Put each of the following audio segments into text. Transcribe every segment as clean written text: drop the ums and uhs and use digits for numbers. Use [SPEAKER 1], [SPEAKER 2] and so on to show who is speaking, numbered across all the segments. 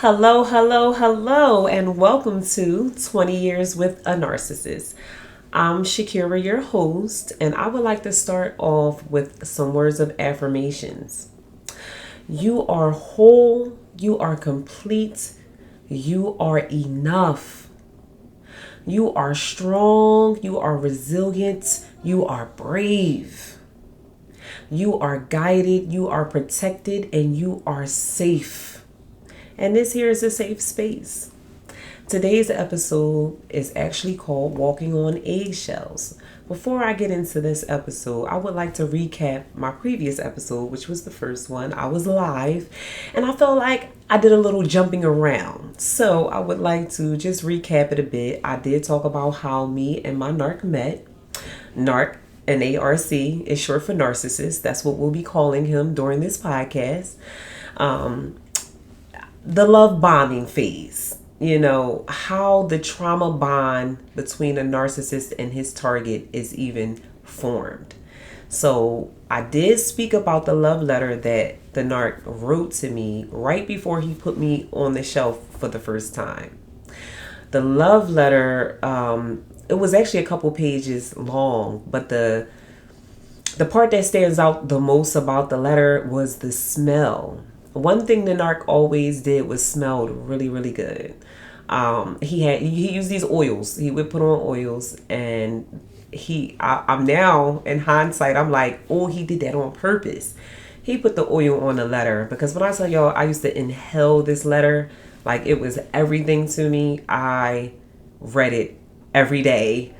[SPEAKER 1] Hello, hello, hello, and welcome to 20 Years with a Narcissist. I'm Shakira, your host, and I would like to start off with some words of affirmations. You are whole, you are complete, you are enough. You are strong, you are resilient, you are brave. You are guided, you are protected, and you are safe. And this here is a safe space. Today's episode is actually called Walking on Eggshells. Before I get into this episode, I would like to recap my previous episode, which was the first one. I was live and I felt like I did a little jumping around. So I would like to just recap it a bit. I did talk about how me and my narc met. Narc, N-A-R-C, is short for narcissist. That's what we'll be calling him during this podcast. The love bombing phase, how the trauma bond between a narcissist and his target is even formed. So I did speak about the love letter that the narc wrote to me right before he put me on the shelf for the first time. The love letter, it was actually a couple pages long, but the part that stands out the most about the letter was the smell. One thing the narc always did was smelled really, really good. He used these oils. He would put on oils, and I'm now in hindsight, I'm like, oh, he did that on purpose. He put the oil on the letter because when I tell y'all, I used to inhale this letter like it was everything to me. I read it every day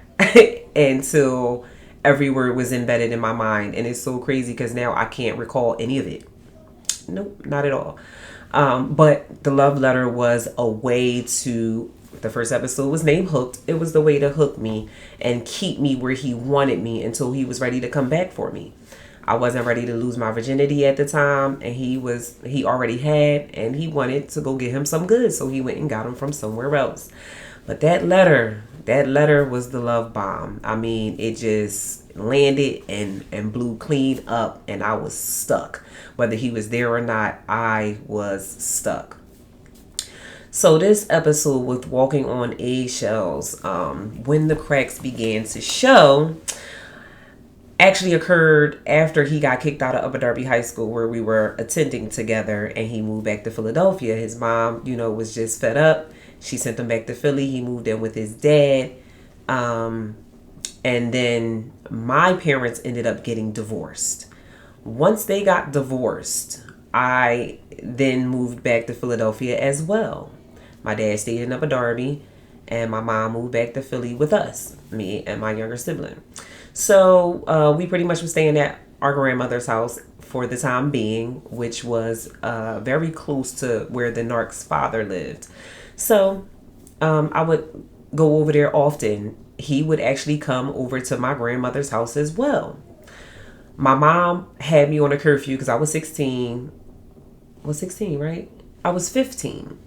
[SPEAKER 1] until every word was embedded in my mind, and it's so crazy because now I can't recall any of it. Nope, not at all. But the love letter was a way to, the first episode was named Hooked. It was the way to hook me and keep me where he wanted me until he was ready to come back for me. I wasn't ready to lose my virginity at the time, and he already had, and he wanted to go get him some good, so he went and got him from somewhere else. But that letter was the love bomb. I mean, it just landed and blew clean up, and I was stuck. Whether he was there or not, I was stuck. So this episode with Walking on Eggshells, when the cracks began to show, actually occurred after he got kicked out of Upper Darby High School, where we were attending together, and he moved back to Philadelphia. His mom, was just fed up. She sent him back to Philly. He moved in with his dad. And then my parents ended up getting divorced. Once they got divorced, I then moved back to Philadelphia as well. My dad stayed in Upper Darby, and my mom moved back to Philly with us, me and my younger sibling. So we pretty much were staying at our grandmother's house for the time being, which was very close to where the narc's father lived. So I would go over there often. He would actually come over to my grandmother's house as well. My mom had me on a curfew because I was 16. I was 16, right? I was 15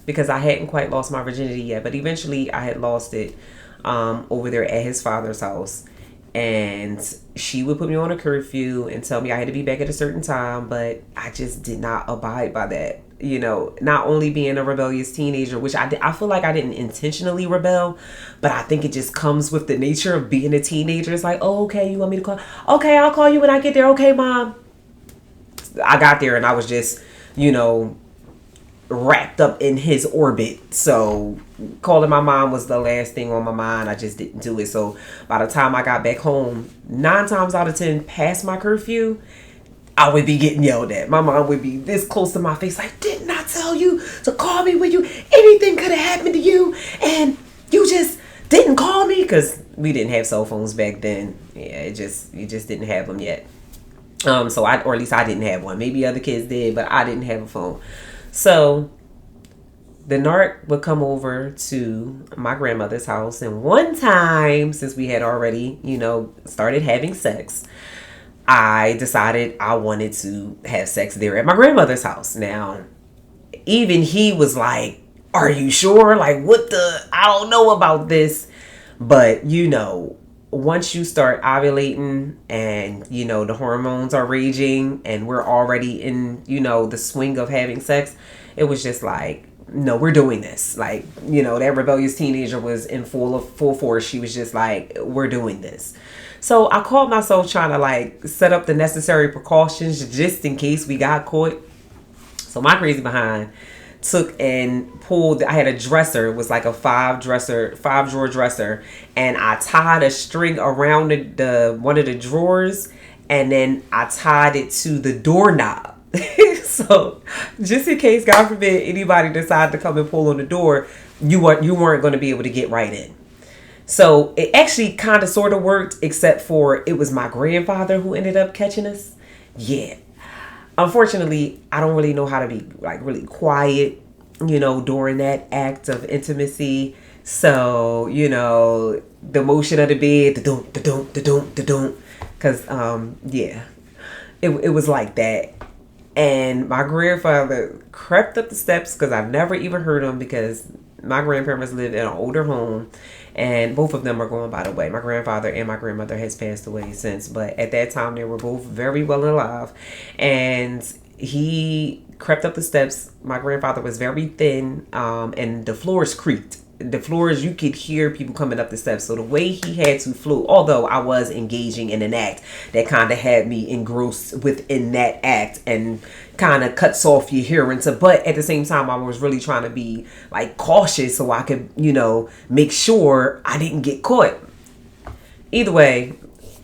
[SPEAKER 1] because I hadn't quite lost my virginity yet. But eventually I had lost it over there at his father's house. And she would put me on a curfew and tell me I had to be back at a certain time. But I just did not abide by that. Not only being a rebellious teenager, which I feel like I didn't intentionally rebel, but I think it just comes with the nature of being a teenager. It's like, oh, okay, you want me to call? Okay, I'll call you when I get there. Okay, mom. I got there and I was just, wrapped up in his orbit. So calling my mom was the last thing on my mind. I just didn't do it. So by the time I got back home, 9 times out of 10 past my curfew, I would be getting yelled at. My mom would be this close to my face, like, didn't I tell you to call me when anything could have happened to you, and you just didn't call me? Because we didn't have cell phones back then. Yeah, you just didn't have them yet. So or at least I didn't have one. Maybe other kids did, but I didn't have a phone. So the narc would come over to my grandmother's house, and one time, since we had already, started having sex, I decided I wanted to have sex there at my grandmother's house. Now, even he was like, are you sure? Like, I don't know about this. But, once you start ovulating and, the hormones are raging and we're already in, the swing of having sex, it was just like, no, we're doing this. Like, that rebellious teenager was in full force. She was just like, we're doing this. So I called myself trying to like set up the necessary precautions just in case we got caught. So my crazy behind took and pulled, I had a dresser. It was like a five drawer dresser. And I tied a string around the one of the drawers. And then I tied it to the doorknob. So just in case, God forbid, anybody decided to come and pull on the door, you weren't going to be able to get right in. So it actually kind of sort of worked, except for it was my grandfather who ended up catching us. Yeah. Unfortunately, I don't really know how to be like really quiet, during that act of intimacy. So, the motion of the bed, the because yeah, it was like that. And my grandfather crept up the steps, because I've never even heard him, because my grandparents lived in an older home, and both of them are gone, by the way. My grandfather and my grandmother has passed away since, but at that time they were both very well alive. And he crept up the steps. My grandfather was very thin, and the floors creaked. The floors, you could hear people coming up the steps. So the way he had to float, although I was engaging in an act that kind of had me engrossed within that act and kind of cuts off your hearing. But at the same time, I was really trying to be like cautious so I could, make sure I didn't get caught. Either way,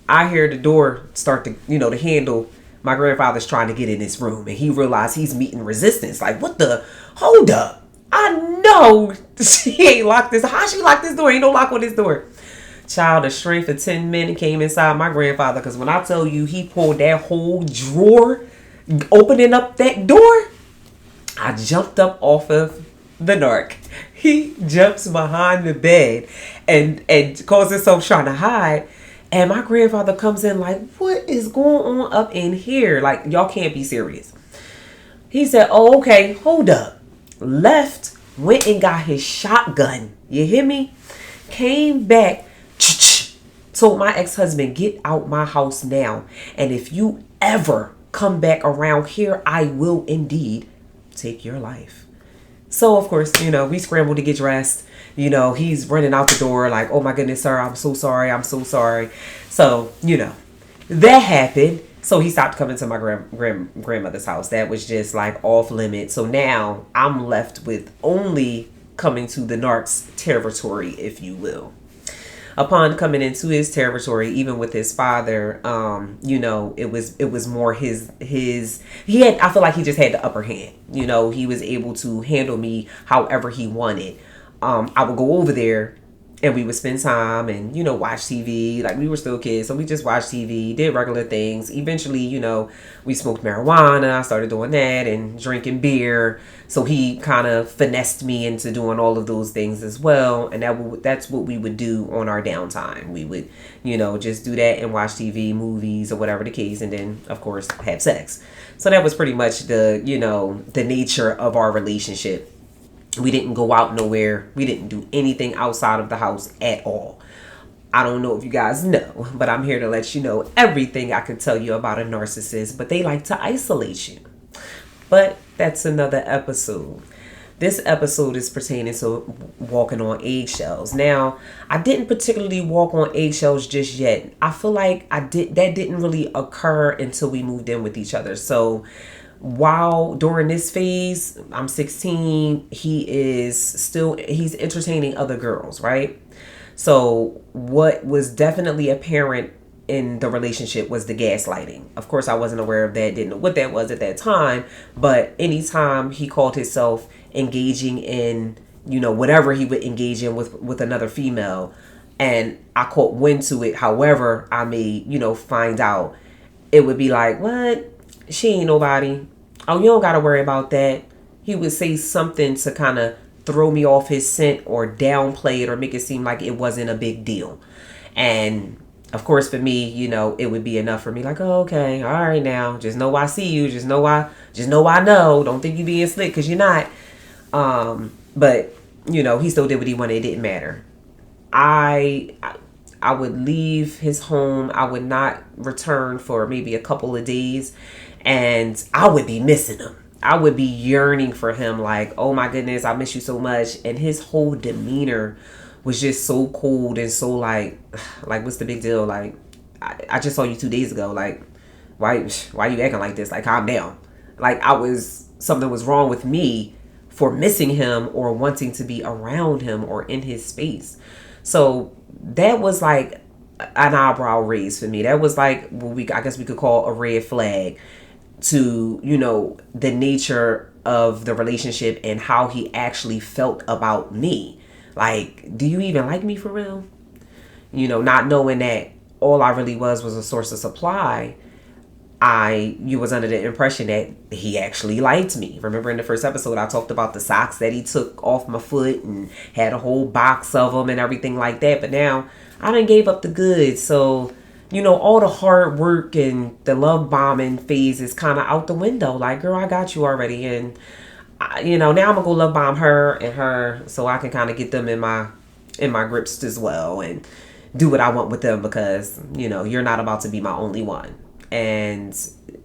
[SPEAKER 1] I hear the door start to, the handle. My grandfather's trying to get in this room, and he realized he's meeting resistance. Like, what the? Hold up. I know she ain't locked this. How she locked this door? Ain't no lock on this door. Child, the strength of 10 men came inside my grandfather, because when I tell you he pulled that whole drawer, opening up that door, I jumped up off of the narc. He jumps behind the bed and calls himself trying to hide. And my grandfather comes in like, what is going on up in here? Like, y'all can't be serious. He said, oh, okay, hold up. Left, went and got his shotgun. You hear me? Came back, told my ex-husband, get out my house now. And if you ever come back around here, I will indeed take your life. So, of course, we scrambled to get dressed. He's running out the door like, oh my goodness, sir, I'm so sorry. I'm so sorry. So, that happened. So he stopped coming to my grandmother's house. That was just like off limits. So now I'm left with only coming to the narc's territory, if you will. Upon coming into his territory, even with his father, it was more his I feel like he just had the upper hand. He was able to handle me however he wanted. I would go over there and we would spend time and, watch TV. Like, we were still kids, so we just watched TV, did regular things. Eventually, we smoked marijuana. I started doing that and drinking beer. So he kind of finessed me into doing all of those things as well. And that's what we would do on our downtime. We would, just do that and watch TV, movies, or whatever the case. And then, of course, have sex. So that was pretty much the nature of our relationship. We didn't go out nowhere. We didn't do anything outside of the house at all. I don't know if you guys know, but I'm here to let you know everything I can tell you about a narcissist, but they like to isolate you. But that's another episode. This episode is pertaining to walking on eggshells. Now, I didn't particularly walk on eggshells just yet. I feel like that didn't really occur until we moved in with each other. So while during this phase, I'm 16, he's entertaining other girls, right? So what was definitely apparent in the relationship was the gaslighting. Of course, I wasn't aware of that, didn't know what that was at that time, but anytime he called himself engaging in, whatever he would engage in with another female, and I caught wind to it, however I may, find out, it would be like, what? She ain't nobody. Oh, you don't got to worry about that. He would say something to kind of throw me off his scent or downplay it or make it seem like it wasn't a big deal. And of course, for me, it would be enough for me. Like, oh, okay, all right, now just know I see you. Just know I know. Don't think you being slick, because you're not. But he still did what he wanted. It didn't matter. I would leave his home. I would not return for maybe a couple of days, and I would be missing him. I would be yearning for him, like, oh my goodness, I miss you so much. And his whole demeanor was just so cold and so like what's the big deal? Like, I just saw you 2 days ago. Like, why you acting like this? Like, calm down. Like, something was wrong with me for missing him or wanting to be around him or in his space. So that was like an eyebrow raise for me. That was like what I guess we could call a red flag to, the nature of the relationship and how he actually felt about me. Like, do you even like me for real? Not knowing that all I really was a source of supply. You was under the impression that he actually liked me. Remember in the first episode, I talked about the socks that he took off my foot and had a whole box of them and everything like that. But now I done gave up the goods. So, all the hard work and the love bombing phase is kind of out the window. Like, girl, I got you already. And, now I'm going to go love bomb her and her so I can kind of get them in my grips as well and do what I want with them because, you're not about to be my only one. And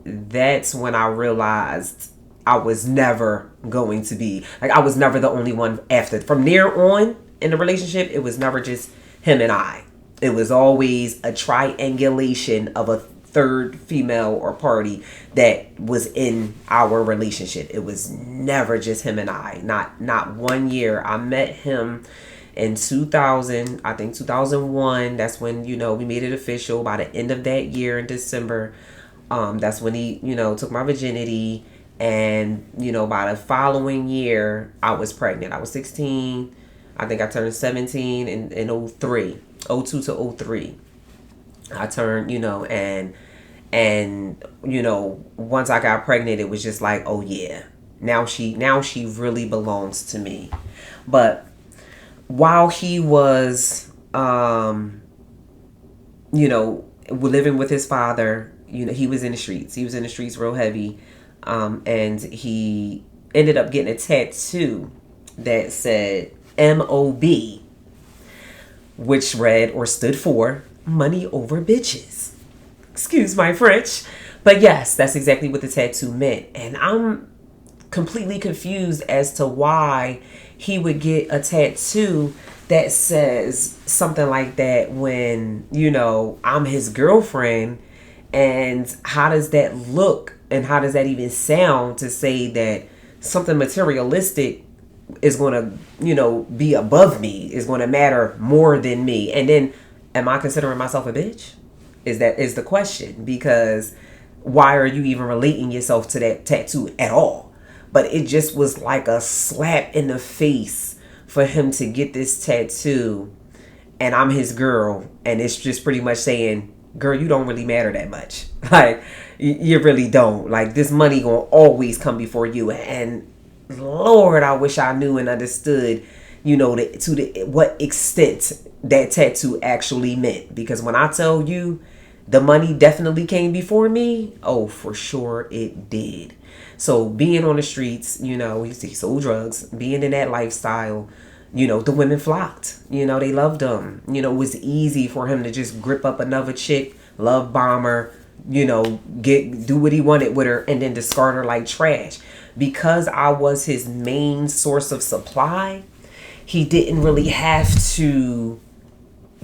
[SPEAKER 1] that's when I realized I was never going to be, like, I was never the only one after. From there on in the relationship, it was never just him and I. It was always a triangulation of a third female or party that was in our relationship. It was never just him and I. Not 1 year. I met him in 2000, I think 2001. That's when, we made it official. By the end of that year in December, that's when he, took my virginity. And, by the following year, I was pregnant. I was 16. I think I turned 17 in 03, 02 to 03. I turned, and once I got pregnant, it was just like, oh yeah, now she really belongs to me. But while he was, living with his father, he was in the streets. He was in the streets real heavy. And he ended up getting a tattoo that said MOB, which read or stood for money over bitches. Excuse my French. But yes, that's exactly what the tattoo meant. And I'm completely confused as to why he would get a tattoo that says something like that when, I'm his girlfriend. And how does that look and how does that even sound to say that something materialistic is going to, be above me, is going to matter more than me? And then am I considering myself a bitch? Is the question, because why are you even relating yourself to that tattoo at all? But it just was like a slap in the face for him to get this tattoo and I'm his girl. And it's just pretty much saying, girl, you don't really matter that much. Like, you really don't. Like, this money gonna always come before you. And Lord, I wish I knew and understood, what extent that tattoo actually meant. Because when I tell you the money definitely came before me, oh, for sure it did. So being on the streets, he sold drugs, being in that lifestyle, the women flocked. They loved him. It was easy for him to just grip up another chick, love bomb her, do what he wanted with her and then discard her like trash. Because I was his main source of supply, he didn't really have to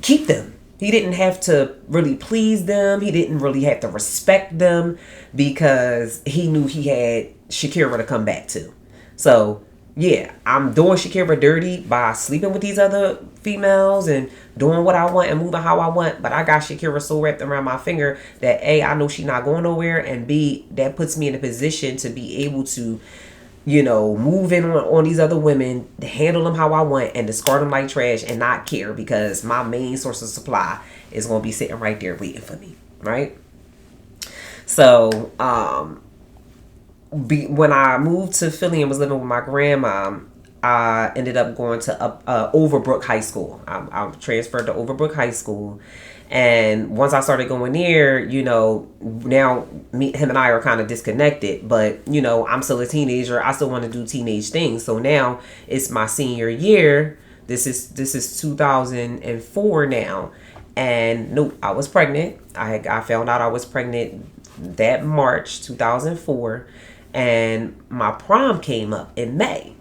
[SPEAKER 1] keep them. He didn't have to really please them. He didn't really have to respect them because he knew he had Shakira to come back to. So, yeah, I'm doing Shakira dirty by sleeping with these other females and doing what I want and moving how I want. But I got Shakira so wrapped around my finger that A, I know she's not going nowhere. And B, that puts me in a position to be able to, move in on these other women, handle them how I want, and discard them like trash and not care because my main source of supply is going to be sitting right there waiting for me, right? So, when I moved to Philly and was living with my grandma, I ended up going to Overbrook High School. I transferred to Overbrook High School. And once I started going there, now him and I are kind of disconnected, but I'm still a teenager. I still want to do teenage things. So now it's my senior year. This is 2004 now. And nope, I was pregnant. I found out I was pregnant that March 2004. And my prom came up in May.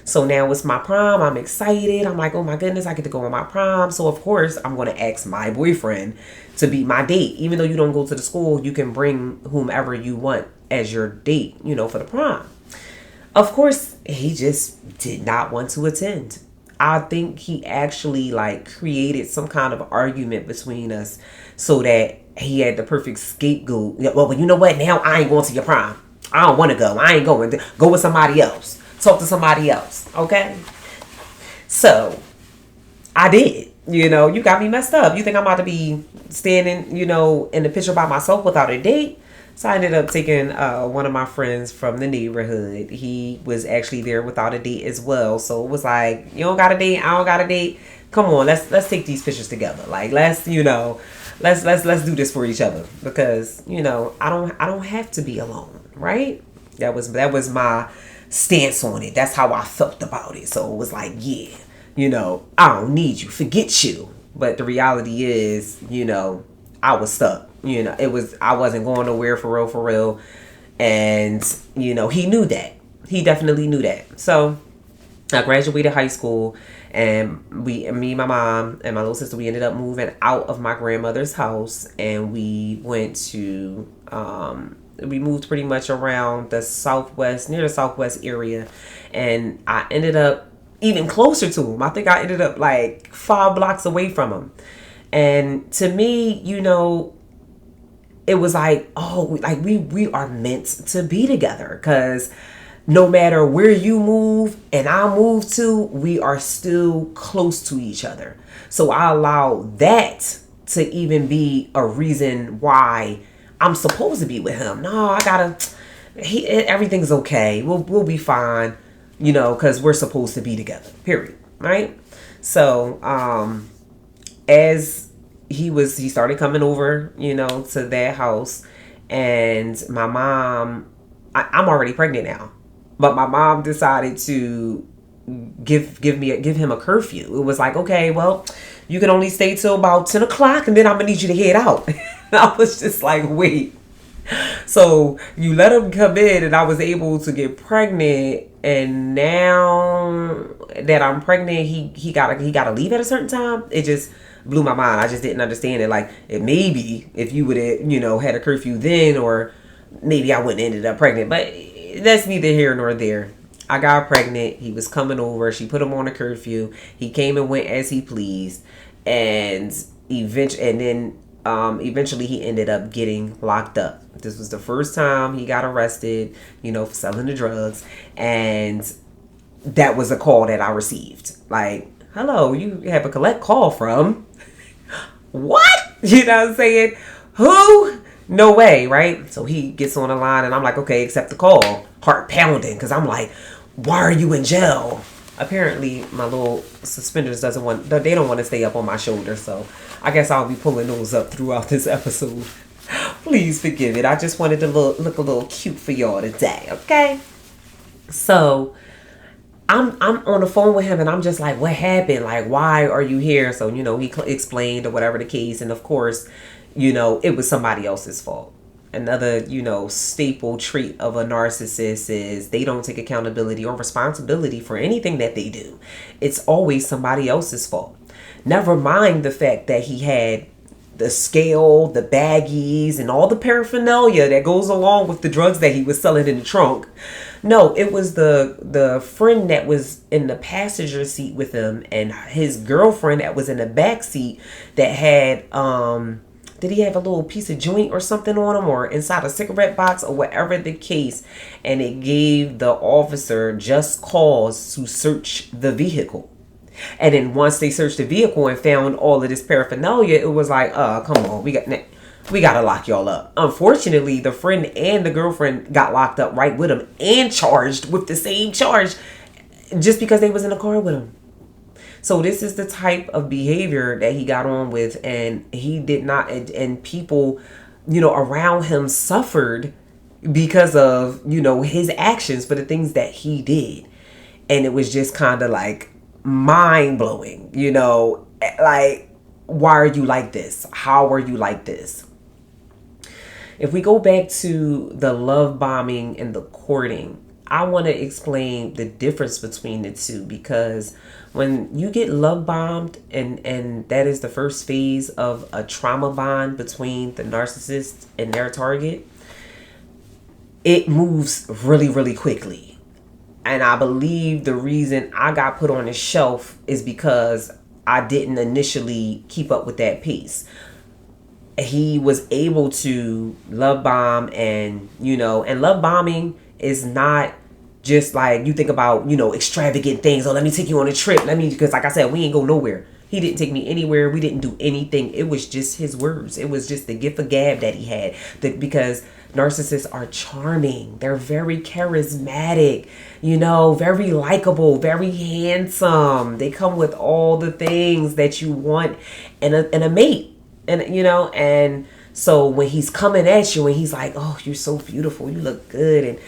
[SPEAKER 1] So now it's my prom. I'm excited. I'm like, oh my goodness, I get to go on my prom. So of course, I'm going to ask my boyfriend to be my date. Even though you don't go to the school, you can bring whomever you want as your date, for the prom. Of course, he just did not want to attend. I think he actually created some kind of argument between us so that he had the perfect scapegoat. Well, you know what? Now I ain't going to your prom. I don't want to go. I ain't going. Go with somebody else. Talk to somebody else. Okay? So, I did. You got me messed up. You think I'm about to be standing, in the picture by myself without a date? So I ended up taking one of my friends from the neighborhood. He was actually there without a date as well. So it was like, you don't got a date, I don't got a date. Come on, let's take these pictures together. Let's do this for each other, because I don't have to be alone, right? That was my stance on it. That's how I felt about it. So it was like, yeah, I don't need you, forget you. But the reality is, I was stuck. I wasn't going nowhere for real. And, he knew that. He definitely knew that. So I graduated high school, and me and my mom and my little sister, we ended up moving out of my grandmother's house, and we went to, we moved pretty much around the southwest, near the southwest area. And I ended up even closer to him. I think I ended up 5 blocks away from him. And to me, it was we are meant to be together, because no matter where you move and I move to, we are still close to each other. So I allow that to even be a reason why I'm supposed to be with him. No, everything's okay. We'll be fine, because we're supposed to be together, period. Right? So, as he started coming over, to that house, and my mom, I'm already pregnant now, but my mom decided to give him a curfew. It was like, okay, well, you can only stay till about 10 o'clock, and then I'm gonna need you to head out. I was just like, wait. So you let him come in, and I was able to get pregnant. And now that I'm pregnant, he gotta leave at a certain time. It just blew my mind. I just didn't understand it. It maybe if you would have, had a curfew then, or maybe I wouldn't have ended up pregnant. But that's neither here nor there. I got pregnant. He was coming over. She put him on a curfew. He came and went as he pleased, and eventually he ended up getting locked up. This was the first time he got arrested, for selling the drugs, and that was a call that I received. Hello, you have a collect call from what? You know what I'm saying? Who? No way, right? So he gets on the line, and I'm like, okay, accept the call. Heart pounding, because I'm like, why are you in jail? Apparently, my little suspenders they don't want to stay up on my shoulder, so I guess I'll be pulling those up throughout this episode. Please forgive it. I just wanted to look a little cute for y'all today, okay? So I'm on the phone with him, and I'm just like, what happened? Why are you here? So, he explained, or whatever the case. And of course, it was somebody else's fault. Another, staple trait of a narcissist is they don't take accountability or responsibility for anything that they do. It's always somebody else's fault. Never mind the fact that he had the scale, the baggies, and all the paraphernalia that goes along with the drugs that he was selling in the trunk. No, it was the friend that was in the passenger seat with him, and his girlfriend that was in the back seat that had, did he have a little piece of joint or something on him, or inside a cigarette box, or whatever the case, and it gave the officer just cause to search the vehicle. And then once they searched the vehicle and found all of this paraphernalia, it was like, come on, we gotta lock y'all up. Unfortunately, the friend and the girlfriend got locked up right with him and charged with the same charge just because they was in the car with him. So this is the type of behavior that he got on with, and he did not, and people, around him suffered because of, his actions for the things that he did. And it was just kind of mind blowing, why are you like this? How are you like this? if we go back to the love bombing and the courting, I want to explain the difference between the two, because when you get love bombed, and that is the first phase of a trauma bond between the narcissist and their target, it moves really, really quickly. And I believe the reason I got put on the shelf is because I didn't initially keep up with that pace. He was able to love bomb, and and love bombing is not just like you think about, extravagant things. Oh, let me take you on a trip. Because like I said, we ain't go nowhere. He didn't take me anywhere. We didn't do anything. It was just his words. It was just the gift of gab that he had. Because narcissists are charming. They're very charismatic, very likable, very handsome. They come with all the things that you want in a mate. And so when he's coming at you and he's like, oh, you're so beautiful, you look good, and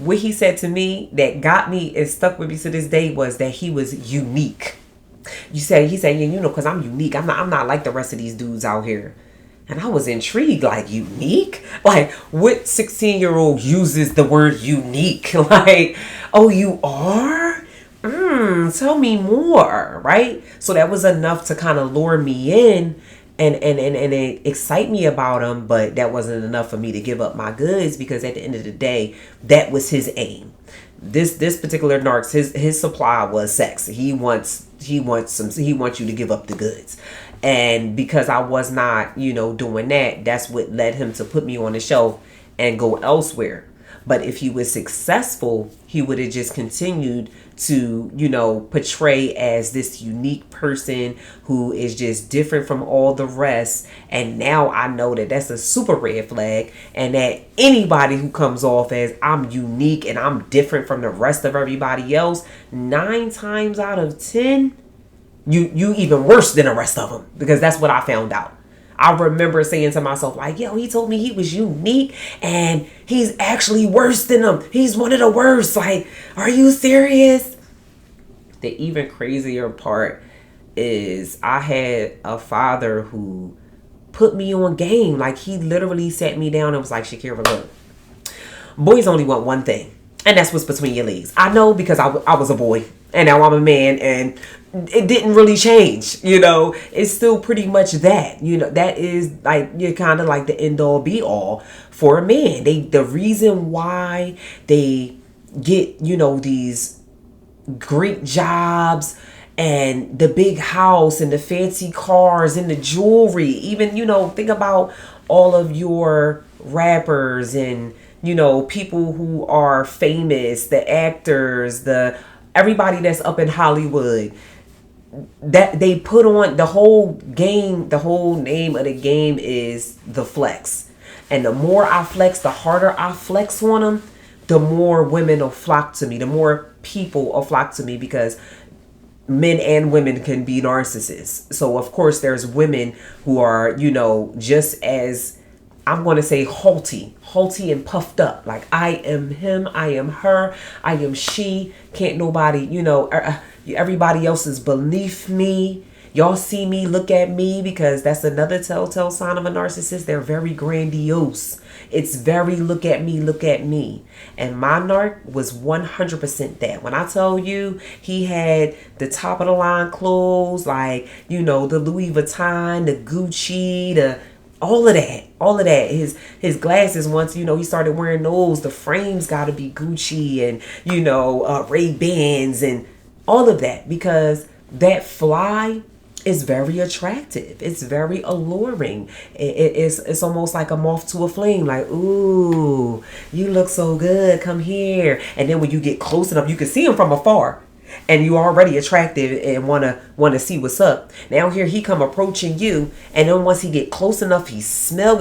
[SPEAKER 1] what he said to me that got me and stuck with me to this day was that he was unique. He said, because I'm unique. I'm not like the rest of these dudes out here. And I was intrigued, like, unique? Like, what 16-year-old uses the word unique? Like, oh, you are? Tell me more, right? So that was enough to kind of lure me in and excite me about him, but that wasn't enough for me to give up my goods, because at the end of the day, that was his aim. This particular narc, his supply was sex. He wants you to give up the goods. And because I was not, doing that, that's what led him to put me on the shelf and go elsewhere. But if he was successful, he would have just continued to, portray as this unique person who is just different from all the rest. And now I know that that's a super red flag, and that anybody who comes off as I'm unique and I'm different from the rest of everybody else, 9 times out of 10, you even worse than the rest of them, because that's what I found out. I remember saying to myself, like, yo, he told me he was unique and he's actually worse than them. He's one of the worst. Like, are you serious? The even crazier part is I had a father who put me on game. Like, he literally sat me down and was like, Shakira, look, boys only want one thing, and that's what's between your legs. I know, because I was a boy and now I'm a man, and it didn't really change. It's still pretty much that. That is like, you're kind of like the end all be all for a man. The reason why they get, these great jobs and the big house and the fancy cars and the jewelry, even, think about all of your rappers and, people who are famous, the actors, everybody that's up in Hollywood, that they put on the whole game. The whole name of the game is the flex. And the more I flex, the harder I flex on them, the more women will flock to me, the more people will flock to me, because men and women can be narcissists. So of course there's women who are, just as, I'm going to say, haughty and puffed up. Like, I am him, I am her, I am she. Can't nobody, everybody else is beneath me. Y'all see me, look at me, because that's another telltale sign of a narcissist. They're very grandiose. It's very look at me, look at me. And my narc was 100% that. When I tell you, he had the top of the line clothes, like, the Louis Vuitton, the Gucci, all of that. His glasses, once he started wearing those, the frames got to be Gucci, and Ray-Bans and all of that, because that fly is very attractive. It's very alluring. It's almost like a moth to a flame. Like, ooh, you look so good, come here. And then when you get close enough, you can see him from afar, and you already attractive and wanna see what's up. Now here he come approaching you, and then once he get close enough, he smell